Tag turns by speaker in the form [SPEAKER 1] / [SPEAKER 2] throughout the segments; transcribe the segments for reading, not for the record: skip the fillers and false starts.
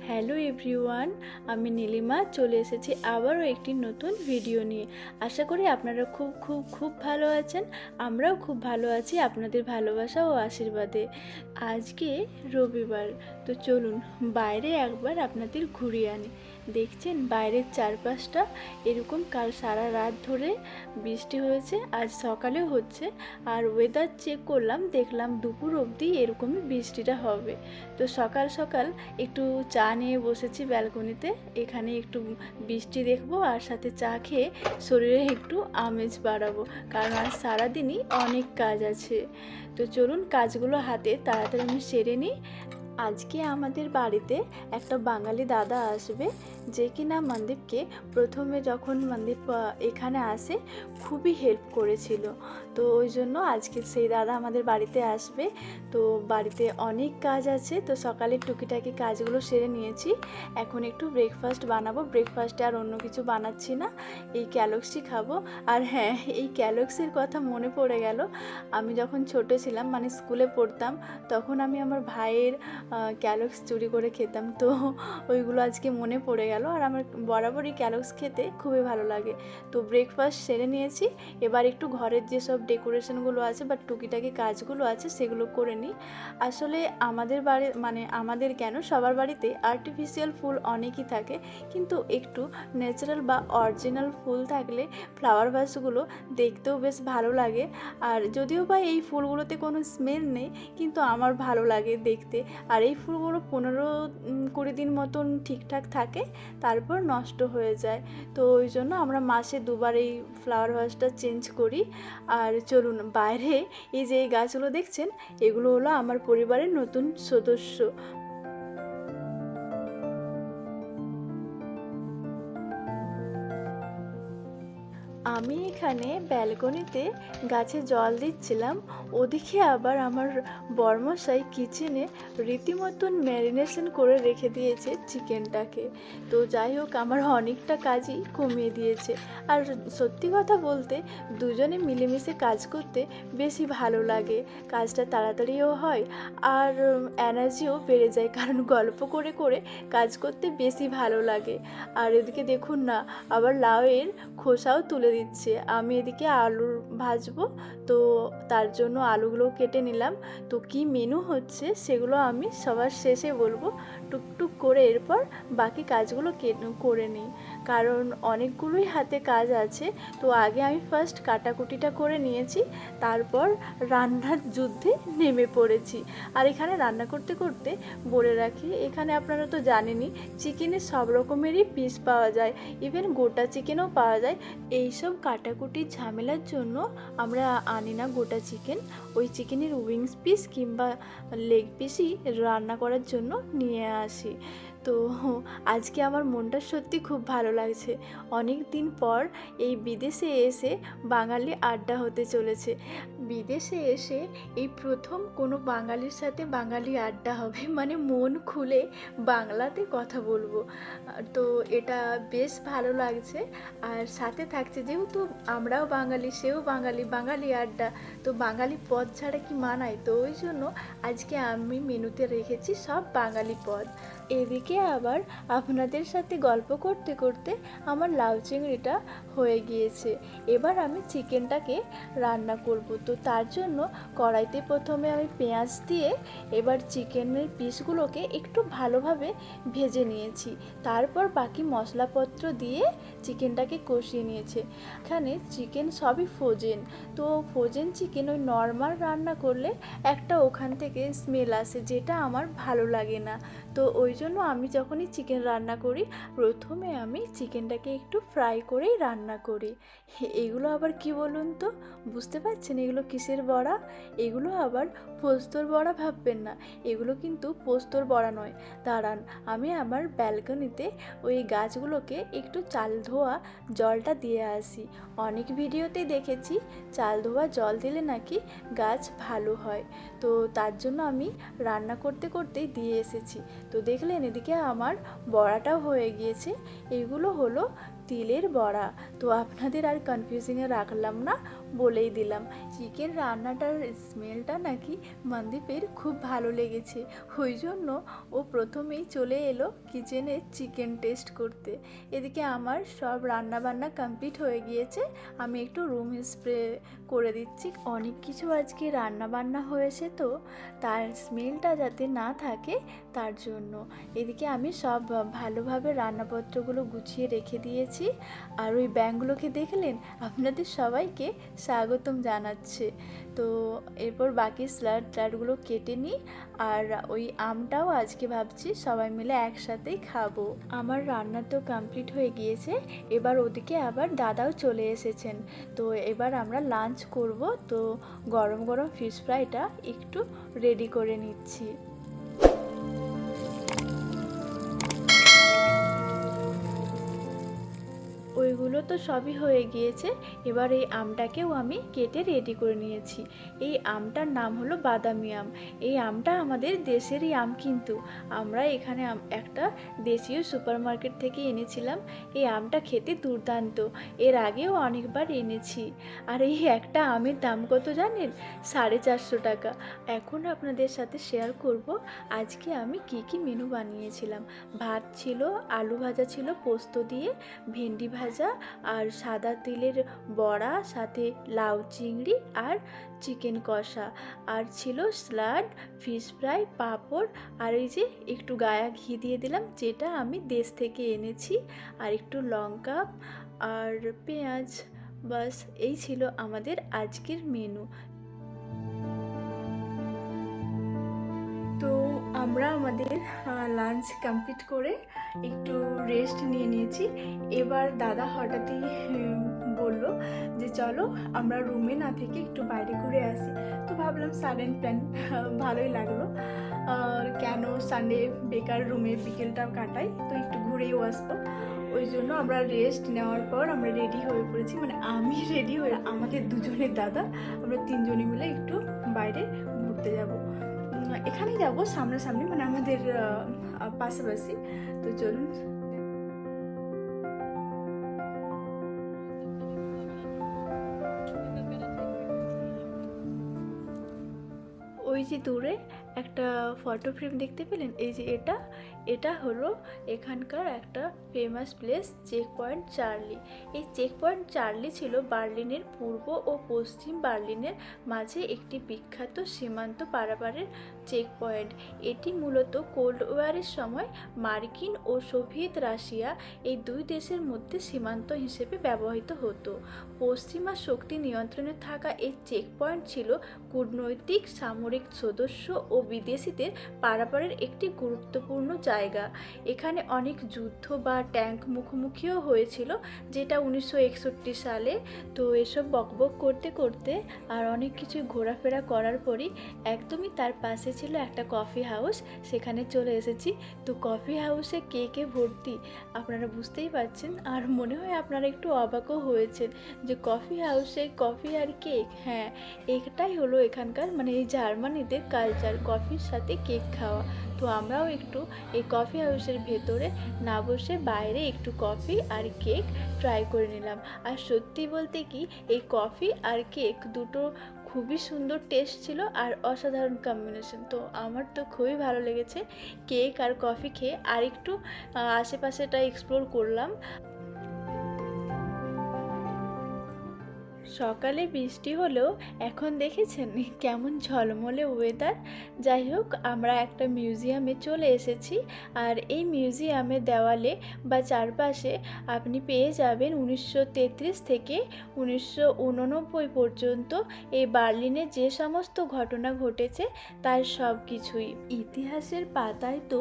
[SPEAKER 1] Hello everyone, আমি নীলিমা চলে এসেছি আবারও একটি নতুন ভিডিও নিয়ে। আশা করি আপনারা খুব খুব খুব ভালো আছেন। আমরাও খুব ভালো আছি আপনাদের ভালোবাসা ও আশীর্বাদে। আজকে রবিবার, তো চলুন বাইরে একবার আপনাদের ঘুরিয়ে আনি। দেখছেন বাইরের চারপাশটা এরকম, কাল সারা রাত ধরে বৃষ্টি হয়েছে, আজ সকালেও হচ্ছে। আর ওয়েদার চেক করলাম, দেখলাম দুপুর অবধি এরকমই বৃষ্টিটা হবে। তো সকাল সকাল একটু চা নিয়ে বসেছি ব্যালকনিতে, এখানে একটু বৃষ্টি দেখবো আর সাথে চা খেয়ে শরীরে একটু আমেজ বাড়াবো, কারণ আজ সারাদিনই অনেক কাজ আছে। তো চলুন কাজগুলো হাতে তাড়াতাড়ি আমি সেরে নিই। আজকে আমাদের বাড়িতে একটা বাঙালি দাদা আসবে, যে কিনা মনদীপকে প্রথমে যখন মনদীপ এখানে আসে খুবই হেল্প করেছিল। তো ওই জন্য আজকে সেই দাদা আমাদের বাড়িতে আসবে। তো বাড়িতে অনেক কাজ আছে, তো সকালে টুকিটাকি কাজগুলো সেরে নিয়েছি। এখন একটু ব্রেকফাস্ট বানাবো। ব্রেকফাস্টে আর অন্য কিছু বানাচ্ছি না, এই ক্যালক্সই খাবো। আর হ্যাঁ, এই ক্যালক্সের কথা মনে পড়ে গেল, আমি যখন ছোট ছিলাম মানে স্কুলে পড়তাম, তখন আমি আমার ভাইয়ের ক্যালক্স চুরি করে খেতাম। তো ওইগুলো আজকে মনে পড়ে গেল, আর আমার বরাবরই ক্যালক্স খেতে খুবই ভালো লাগে। তো ব্রেকফাস্ট সেরে নিয়েছি, এবার একটু ঘরের যেসব ডেকোরেশনগুলো আছে বা টুকিটাকি কাজগুলো আছে সেগুলো করে নিই। আসলে আমাদের বাড়ি মানে আমাদের কেন, সবার বাড়িতে আর্টিফিশিয়াল ফুল অনেকই থাকে, কিন্তু একটু ন্যাচারাল বা অরিজিনাল ফুল থাকলে ফ্লাওয়ার ভাসগুলো দেখতেও বেশ ভালো লাগে। আর যদিও বা এই ফুলগুলোতে কোনো স্মেল নেই, কিন্তু আমার ভালো লাগে দেখতে। আর এই ফুলগুলো 15-20 দিন মতন ঠিকঠাক থাকে, তারপর নষ্ট হয়ে যায়। তো ওই জন্য আমরা মাসে দুবার এই ফ্লাওয়ার ভাসটা চেঞ্জ করি। আর চলুন বাইরে এই যে এই গাছগুলো দেখছেন, এগুলো হলো আমার পরিবারের নতুন সদস্য। আমি এখানে ব্যালকনিতে গাছে জল দিচ্ছিলাম, ওদিকে আবার আমার বরমশাই কিচেনে রীতিমতন ম্যারিনেশন করে রেখে দিয়েছে চিকেনটাকে। তো যাই হোক, আমার অনেকটা কাজই কমিয়ে দিয়েছে। আর সত্যি কথা বলতে দুজনে মিলেমিশে কাজ করতে বেশি ভালো লাগে, কাজটা তাড়াতাড়িও হয় আর এনার্জিও বেড়ে যায়, কারণ গল্প করে করে কাজ করতে বেশি ভালো লাগে। আর এদিকে দেখুন না, আবার লাউয়ের খোসাও তুলে দিচ্ছে। আমি এদিকে আলু ভাজবো, তো তার জন্য আলুগুলো কেটে নিলাম। তো কি মেনু হচ্ছে সেগুলো আমি সবার শেষে বলবো, টুকটুক করে এরপর বাকি কাজগুলো করে নিই, কারণ অনেকগুলোই হাতে কাজ আছে। তো আগে আমি ফার্স্ট কাটাকুটিটা করে নিয়েছি, তারপর রান্নার যুদ্ধে নেমে পড়েছি। আর এখানে রান্না করতে করতে বলে রাখি, এখানে আপনারা তো জানেনই চিকেনের সব রকমেরই পিস পাওয়া যায়, ইভেন গোটা চিকেনও পাওয়া যায়। এইসব কাটাকুটির ঝামেলার জন্য আমরা আনি না গোটা চিকেন, ওই চিকেনের উইংস পিস কিংবা লেগ পিসই রান্না করার জন্য নিয়ে আসি। তো আজকে আমার মনটা সত্যি খুব ভালো লাগছে, অনেক দিন পর এই বিদেশে এসে বাঙালি আড্ডা হতে চলেছে। বিদেশে এসে এই প্রথম কোনো বাঙালির সাথে বাঙালি আড্ডা হবে, মানে মন খুলে বাংলাতে কথা বলবো। তো এটা বেশ ভালো লাগছে। আর সাথে থাকছে, যেহেতু আমরাও বাঙালি সেও বাঙালি, বাঙালি আড্ডা, তো বাঙালি পদ ছাড়া কি মানায়? তো ওই জন্য আজকে আমি মেনুতে রেখেছি সব বাঙালি পদ। এদিকে আবার আপনাদের সাথে গল্প করতে করতে আমার লাউ চিংড়িটা হয়ে গিয়েছে। এবার আমি চিকেনটাকে রান্না করব। তো তার জন্য কড়াইতে প্রথমে আমি পেঁয়াজ দিয়ে এবার চিকেনের পিসগুলোকে একটু ভালোভাবে ভেজে নিয়েছি, তারপর বাকি মশলাপত্র দিয়ে চিকেনটাকে কষিয়ে নিয়েছে। এখানে চিকেন সবই ফ্রোজেন, তো ফ্রোজেন চিকেন ওই নর্মাল রান্না করলে একটা ওখান থেকে স্মেল আসে, যেটা আমার ভালো লাগে না। তো ওই জন্য আমি যখনই চিকেন রান্না করি, প্রথমে আমি চিকেনটাকে একটু ফ্রাই করেই রান্না করি। এগুলো আবার কি বলুন তো, বুঝতে পারছেন এগুলো কিসের বড়া? এগুলো আবার পোস্তর বড়া ভাববেন না, এগুলো কিন্তু পোস্তর বড়া নয়। দাঁড়ান, আমি আমার ব্যালকনিতে ওই গাছগুলোকে একটু চাল ধোয়া জলটা দিয়ে আসি। অনেক ভিডিওতে দেখেছি চাল ধোয়া জল দিলে নাকি গাছ ভালো হয়, তো তার জন্য আমি রান্না করতে করতেই দিয়ে এসেছি। তো দেখলেন এদিকে আমার বড়াটাও হয়ে গিয়েছে। এইগুলো হলো তিলের বড়া। তো আপনাদের আর কনফিউজিংয়ে রাখলাম না, বলেই দিলাম। চিকেন রান্নাটার স্মেলটা নাকি মনদীপের খুব ভালো লেগেছে, ওই জন্য ও প্রথমেই চলে এলো কিচেনে চিকেন টেস্ট করতে। এদিকে আমার সব রান্নাবান্না কমপ্লিট হয়ে গিয়েছে, আমি একটু রুম স্প্রে করে দিচ্ছি। অনেক কিছু আজকে রান্নাবান্না হয়েছে, তো তার স্মেলটা যাতে না থাকে তার জন্য। এদিকে আমি সব ভালোভাবে রান্নাপত্রগুলো গুছিয়ে রেখে দিয়েছি। আর ওই ব্যাঙগুলোকে দেখলেন, আপনাদের সবাইকে স্বাগতম জানাচ্ছে। তো এরপর বাকি স্যালাডগুলো কেটে নিই। আর ওই আমটাও আজকে ভাবছি সবাই মিলে একসাথেই খাবো। আমার রান্না তো কমপ্লিট হয়ে গিয়েছে, এবার ওদিকে আবার দাদাও চলে এসেছেন। তো এবার আমরা লাঞ্চ করব, তো গরম গরম ফিশ ফ্রাইটা একটু রেডি করে নিচ্ছি। ওইগুলো তো সবই হয়ে গিয়েছে, এবার এই আমটাকেও আমি কেটে রেডি করে নিয়েছি। এই আমটার নাম হলো বাদামি আম। এই আমটা আমাদের দেশেরই আম, কিন্তু আমরা এখানে একটা দেশীয় সুপার মার্কেট থেকে এনেছিলাম। এই আমটা খেতে দুর্দান্ত, এর আগেও অনেকবার এনেছি। আর এই একটা আমের দাম কত জানেন? 450 টাকা। এখন আপনাদের সাথে শেয়ার করব আজকে আমি কি কি মেনু বানিয়েছিলাম। ভাত ছিল, আলু ভাজা ছিল পোস্ত দিয়ে, ভেন্ডি ভাজা আর সাদা তিলের বড়া, সাথে লাউ চিংড়ি আর চিকেন কষা, আর ছিল স্যালাড, ফিশ ফ্রাই, পাঁপড়, আর এই যে একটু গায়া ঘি দিয়ে দিলাম যেটা আমি দেশ থেকে এনেছি, আর একটু লঙ্কা আর পেঁয়াজ। বাস এই ছিল আমাদের আজকের মেনু। তো আমরা আমাদের লাঞ্চ কমপ্লিট করে একটু রেস্ট নিয়ে নিয়েছি। এবার দাদা হঠাৎই বলল যে চলো আমরা রুমে না থেকে একটু বাইরে ঘুরে আসি। তো ভাবলাম সাডেন প্ল্যান, ভালোই লাগলো। কেন সানডে বেকার রুমে বিকেলটা কাটাই, তো একটু ঘুরেও আসবো। ওই জন্য আমরা রেস্ট নেওয়ার পর আমরা রেডি হয়ে পড়েছি, মানে আমি রেডি হয়ে, আমাদের দুজনের দাদা, আমরা তিনজনে মিলে একটু বাইরে ঘুরতে যাব। এখানেই যাবো সামনাসামনি, মানে আমাদের পাশাপাশি। তো চলুন। ওই যে দূরে একটা ফটো ফ্রেম দেখতে পেলেন, এই যে এটা হলো এখানকার একটা famous place, check point Charlie. এই চেক পয়েন্ট চার্লি ছিল বার্লিনের পূর্ব ও পশ্চিম বার্লিনের মাঝে একটি বিখ্যাত সীমান্ত পারাপারের চেক পয়েন্ট। এটি মূলত কোল্ড ওয়ারের সময় মার্কিন ও সোভিয়েত রাশিয়া এই দুই দেশের মধ্যে সীমান্ত হিসেবে ব্যবহৃত হতো। পশ্চিমা শক্তি নিয়ন্ত্রণে থাকা এই চেক পয়েন্ট ছিল কূটনৈতিক, সামরিক সদস্য ও বিদেশিদের পারাপারের একটি গুরুত্বপূর্ণ জায়গা। এখানে অনেক যুদ্ধ বা ট্যাঙ্ক মুখোমুখিও হয়েছিল, যেটা 1961 সালে। তো এসব বকবক করতে করতে আর অনেক কিছু ঘোরাফেরা করার পরই একদমই তার পাশে ছিল একটা কফি হাউস, সেখানে চলে এসেছি। তো কফি হাউসে কেকে ভর্তি, আপনারা বুঝতেই পারছেন। আর মনে হয় আপনারা একটু অবাকও হয়েছেন যে কফি হাউসে কফি আর কেক। হ্যাঁ, এটাই হলো এখানকার, মানে এই জার্মানিদের কালচার, কফির সাথে কেক খাওয়া। তো আমরাও একটু এই কফি হাউসের ভেতরে না বসে বাইরে একটু কফি আর কেক ট্রাই করে নিলাম। আর সত্যি বলতে কি, এই কফি আর কেক দুটো খুবই সুন্দর টেস্ট ছিল আর অসাধারণ কম্বিনেশন। তো আমার তো খুবই ভালো লেগেছে কেক আর কফি খেয়ে। আর একটু আশেপাশেটা এক্সপ্লোর করলাম। সকালে বৃষ্টি হলেও এখন দেখেছেন কেমন ঝলমলে ওয়েদার। যাই হোক, আমরা একটা মিউজিয়ামে চলে এসেছি। আর এই মিউজিয়ামের দেওয়ালে বা চারপাশে আপনি পেয়ে যাবেন 1933 থেকে 1989 পর্যন্ত এই বার্লিনে যে সমস্ত ঘটনা ঘটেছে তার সব কিছুই। ইতিহাসের পাতায় তো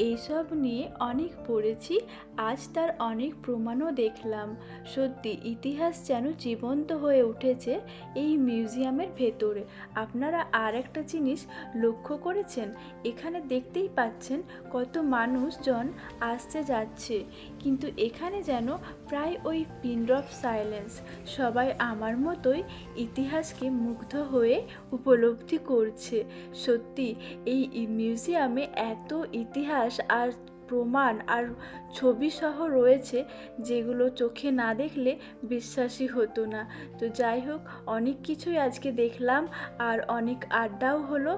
[SPEAKER 1] এইসব নিয়ে অনেক পড়েছি, আজ তার অনেক প্রমাণও দেখলাম। সত্যি ইতিহাস যেন জীবন্ত হয়ে উঠেছে এই মিউজিয়ামের ভেতরে। আপনারা আর একটা জিনিস লক্ষ্য করেছেন? এখানে দেখতেই পাচ্ছেন কত মানুষজন আসছে যাচ্ছে, কিন্তু এখানে যেন প্রায় ওই পিন ড্রপ সাইলেন্স। সবাই আমার মতোই ইতিহাসকে মুগ্ধ হয়ে উপলব্ধি করছে। সত্যি এই মিউজিয়ামে এত ইতিহাস আর প্রমাণ আর ছবি সহ রয়েছে, যেগুলো চোখে না দেখলে বিশ্বাসই হতো না। তো যাই হোক, অনেক কিছুই আজকে দেখলাম আর অনেক আড্ডাও হলো।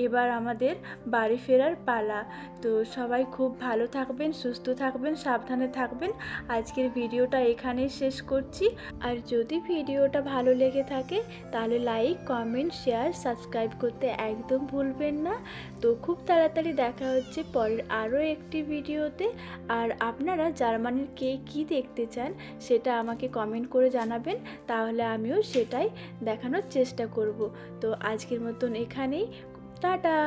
[SPEAKER 1] এবার আমাদের বাড়ি ফেরার পালা। তো সবাই খুব ভালো থাকবেন, সুস্থ থাকবেন, সাবধানে থাকবেন। আজকের ভিডিওটা এখানেই শেষ করছি। আর যদি ভিডিওটা ভালো লেগে থাকে তাহলে লাইক, কমেন্ট, শেয়ার, সাবস্ক্রাইব করতে একদম ভুলবেন না। তো খুব তাড়াতাড়ি দেখা হচ্ছে পরের আরও একটি ভিডিওতে। আর আপনারা জার্মানির কে কী দেখতে চান সেটা আমাকে কমেন্ট করে জানাবেন, তাহলে আমিও সেটাই দেখানোর চেষ্টা করব। তো আজকের মতন এখানেই, টাটা।